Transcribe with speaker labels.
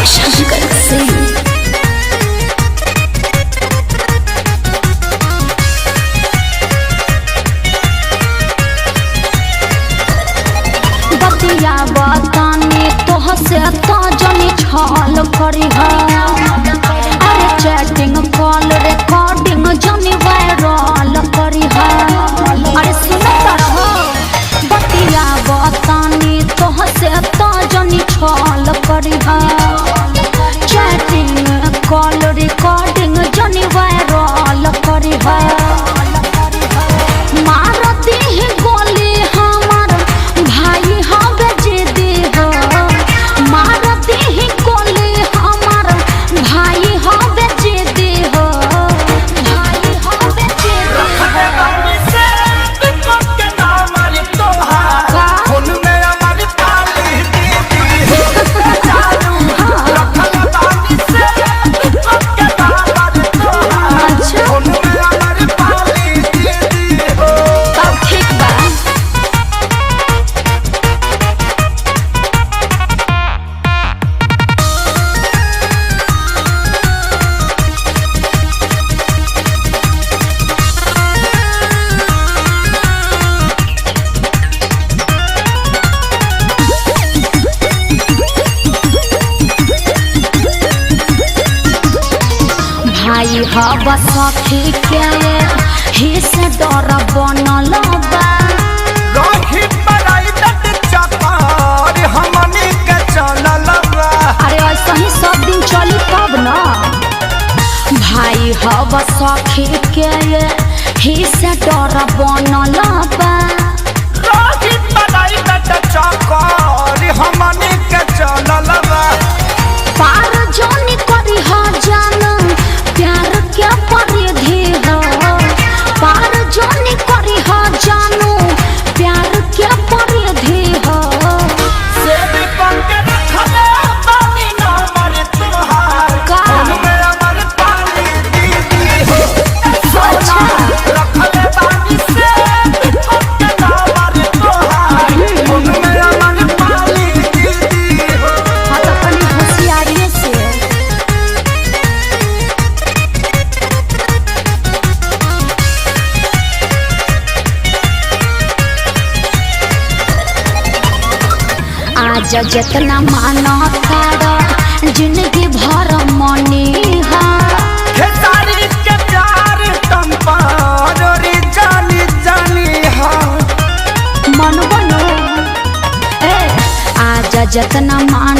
Speaker 1: शंकर सिंह। बतिया बताने तोह से तो जनी छल करी है। अरे चैटिंग कॉल रिकॉर्डिंग जनी वायरल करी है। अरे सुनता रहो बतिया बताने तोह से तो जनी छल करी है। चैटिंग कॉल रिकॉर्डिंग जनी वायरल करी है। मारती है गोली हमार भाई हवे जिदी हो। मारती है गोली हमार भाई हवे जिदी हो। भाई हवे जिदी भाई हवा सखी के ही से डर बनल बा। अरे ऐसा ही सब दिन चली तब न। भाई हवा सखी के ही से डर बनल बा। पार जोनी करी हो जान प्यार क्या परिधि हो। पार जोनी करी हो जानू प्यार क्या परिधि हो। आज जितना मानो तारा जिंदगी भर मनी है। मन बनो आज जितना मान